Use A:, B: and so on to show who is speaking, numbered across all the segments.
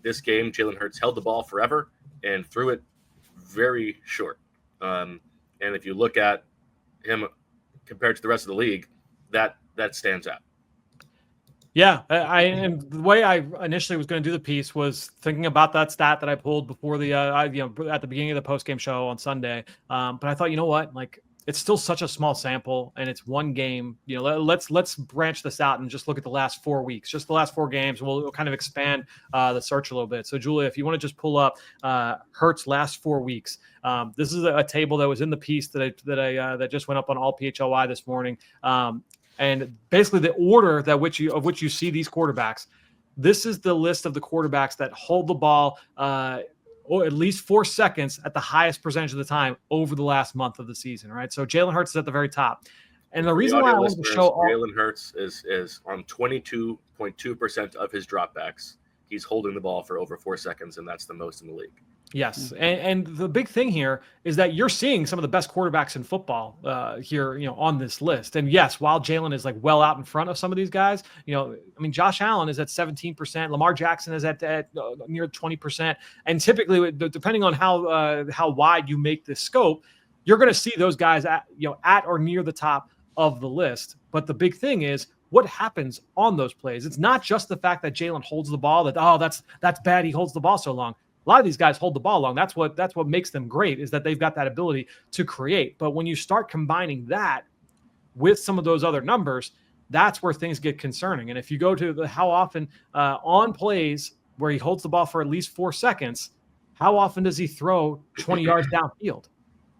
A: this game, Jalen Hurts held the ball forever and threw it very short. And if you look at him compared to the rest of the league, that stands out.
B: Yeah, and the way I initially was going to do the piece was thinking about that stat that I pulled before the at the beginning of the post-game show on Sunday. But I thought, you know what, like, it's still such a small sample and it's one game. Let's branch this out and just look at the last 4 weeks, just the last 4 games. We'll kind of expand the search a little bit. So Julia, if you want to just pull up Hurts last 4 weeks, this is a table that was in the piece that just went up on ALLPHLY this morning. And basically the order of which you see these quarterbacks. This is the list of the quarterbacks that hold the ball or at least 4 seconds at the highest percentage of the time over the last month of the season, right? So Jalen Hurts is at the very top. And the reason why I wanted to show
A: Jalen Hurts is on 22.2% of his dropbacks. He's holding the ball for over 4 seconds, and that's the most in the league.
B: Yes, and the big thing here is that you're seeing some of the best quarterbacks in football here, on this list. And yes, while Jalen is like well out in front of some of these guys, Josh Allen is at 17%, Lamar Jackson is at near 20%, and typically, depending on how wide you make the scope, you're going to see those guys at or near the top of the list. But the big thing is what happens on those plays. It's not just the fact that Jalen holds the ball, that's bad, he holds the ball so long. A lot of these guys hold the ball long. That's what makes them great, is that they've got that ability to create. But when you start combining that with some of those other numbers, that's where things get concerning. And if you go to how often on plays where he holds the ball for at least 4 seconds, how often does he throw 20 yards downfield?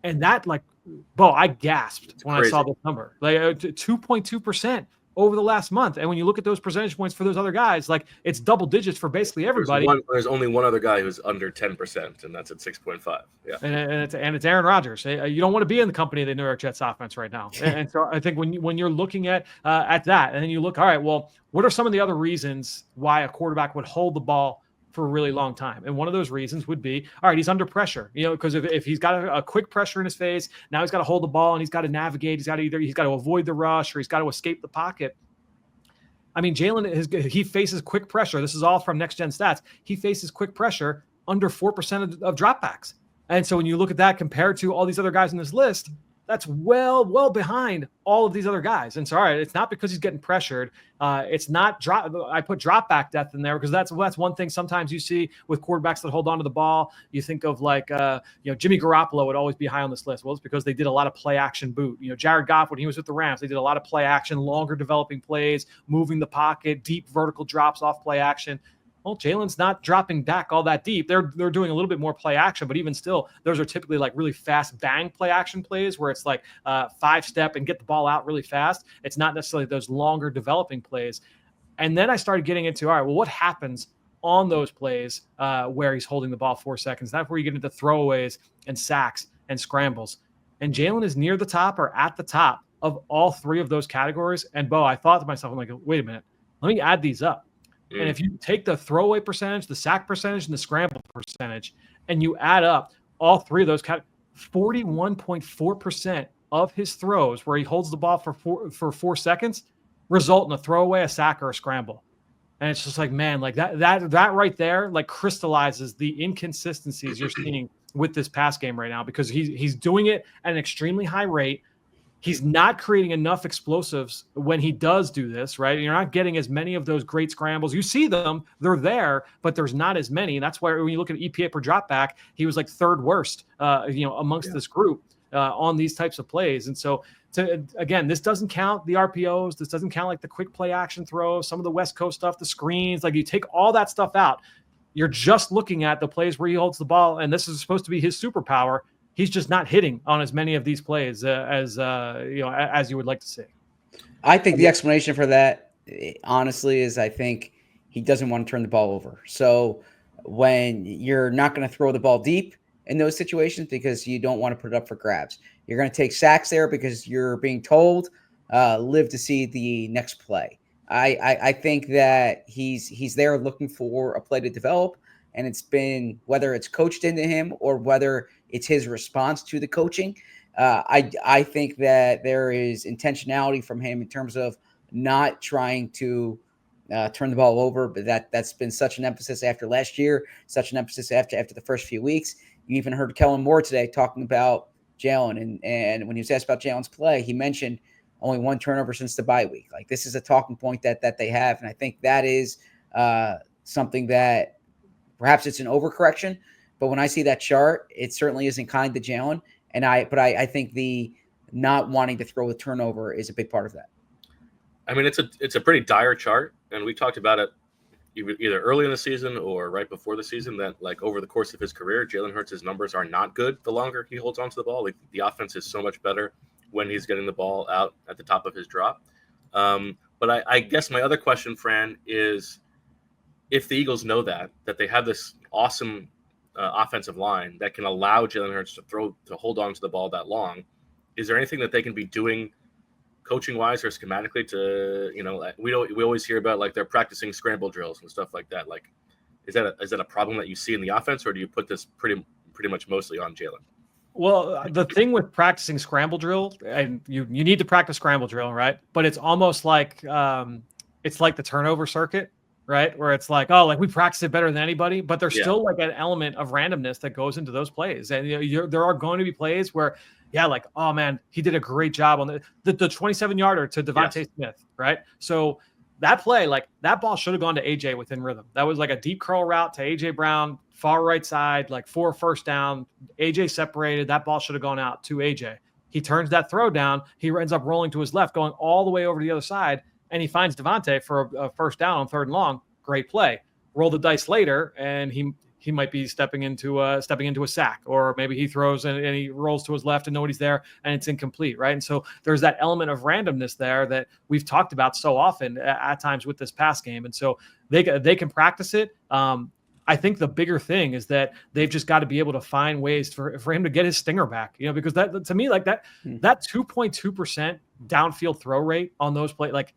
B: And that, I gasped when I saw this number, 2.2%. Over the last month. And when you look at those percentage points for those other guys, it's double digits for basically everybody.
A: There's only one other guy who's under 10%, and that's at 6.5. Yeah.
B: And it's Aaron Rodgers. You don't want to be in the company of the New York Jets offense right now. And so I think when you're looking at that, and then you look, all right, well, what are some of the other reasons why a quarterback would hold the ball for a really long time? And one of those reasons would be, all right, he's under pressure, because if he's got a quick pressure in his face, now he's got to hold the ball and he's got to navigate. He's got to avoid the rush, or he's got to escape the pocket. I mean, Jalen, he faces quick pressure. This is all from Next Gen Stats. He faces quick pressure under 4% of dropbacks. And so when you look at that compared to all these other guys in this list, that's well behind all of these other guys. And so, all right, it's not because he's getting pressured. It's not I put drop back depth in there because that's one thing sometimes you see with quarterbacks that hold on to the ball. You think of Jimmy Garoppolo would always be high on this list. Well, it's because they did a lot of play action boot. Jared Goff, when he was with the Rams, they did a lot of play action, longer developing plays, moving the pocket, deep vertical drops off play action. Well, Jalen's not dropping back all that deep. They're doing a little bit more play action, but even still, those are typically really fast bang play action plays where it's 5-step and get the ball out really fast. It's not necessarily those longer developing plays. And then I started getting into, all right, well, what happens on those plays where he's holding the ball 4 seconds? That's where you get into throwaways and sacks and scrambles. And Jalen is near the top or at the top of all 3 of those categories. And Bo, I thought to myself, I'm like, wait a minute, let me add these up. And if you take the throwaway percentage, the sack percentage, and the scramble percentage, and you add up all 3 of those, 41.4% of his throws where he holds the ball for 4 seconds result in a throwaway, a sack, or a scramble. And it's just man, that right there, crystallizes the inconsistencies you're seeing with this pass game right now, because he's doing it at an extremely high rate. He's not creating enough explosives when he does do this, right? You're not getting as many of those great scrambles. You see them, they're there, but there's not as many. And that's why when you look at EPA per drop back, he was 3rd worst, amongst this group on these types of plays. And so, again, this doesn't count the RPOs. This doesn't count the quick play action throws, some of the West Coast stuff, the screens. You take all that stuff out. You're just looking at the plays where he holds the ball, and this is supposed to be his superpower. He's just not hitting on as many of these plays as you would like to see.
C: I think the explanation for that, honestly, is I think he doesn't want to turn the ball over. So when you're not going to throw the ball deep in those situations because you don't want to put it up for grabs, you're going to take sacks there because you're being told live to see the next play. I think that he's there looking for a play to develop, and it's been, whether it's coached into him or whether it's his response to the coaching. I think that there is intentionality from him in terms of not trying to turn the ball over. But that's been such an emphasis after last year, such an emphasis after the first few weeks. You even heard Kellen Moore today talking about Jalen, and when he was asked about Jalen's play, he mentioned only 1 turnover since the bye week. Like, this is a talking point that they have, and I think that is something that perhaps it's an overcorrection. But when I see that chart, it certainly isn't kind to Jalen, and I think the not wanting to throw with turnover is a big part of that.
A: I mean, it's a pretty dire chart, and we talked about it either early in the season or right before the season, that like over the course of his career, Jalen Hurts' numbers are not good the longer he holds onto the ball. Like, the offense is so much better when he's getting the ball out at the top of his drop. But I guess my other question, Fran, is if the Eagles know that they have this awesome offensive line that can allow Jalen Hurts to hold on to the ball that long, is there anything that they can be doing coaching wise or schematically to, we always hear about like they're practicing scramble drills and stuff like that. Like, is that a problem that you see in the offense, or do you put this pretty much mostly on Jalen?
B: Well, the thing with practicing scramble drill, and you need to practice scramble drill, right? But it's almost like it's like the turnover circuit, right? Where it's like, oh, like we practice it better than anybody, but there's still like an element of randomness that goes into those plays. And there are going to be plays where, like, oh man, he did a great job on the 27-yarder to Devontae Smith, right? So that play, like that ball should have gone to AJ within rhythm. That was like a deep curl route to AJ Brown, far right side, like for a first down. AJ separated. That ball should have gone out to AJ. He turns that throw down. He ends up rolling to his left, going all the way over to the other side, and he finds Devontae for a first down on 3rd and long. Great play. Roll the dice later, and he might be stepping into a sack, or maybe he throws and he rolls to his left and nobody's there and it's incomplete, right? And so there's that element of randomness there that we've talked about so often at times with this pass game, and so they can practice it. I think the bigger thing is that they've just got to be able to find ways for him to get his stinger back, because that, to me, like that 2.2% downfield throw rate on those plays, like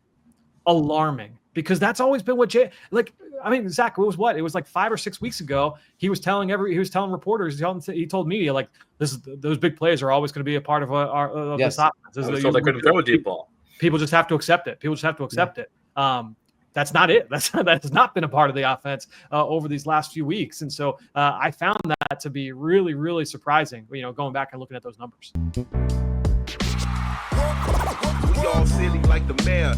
B: alarming, because that's always been what Zach, it was like 5 or 6 weeks ago. He was telling reporters, he told media, like, those big plays are always going to be a part of this offense.
A: So they couldn't throw a deep ball.
B: People just have to accept it. It. That's not it. That has not been a part of the offense over these last few weeks. And so I found that to be really, really surprising, going back and looking at those numbers.
D: We all silly like the mayor.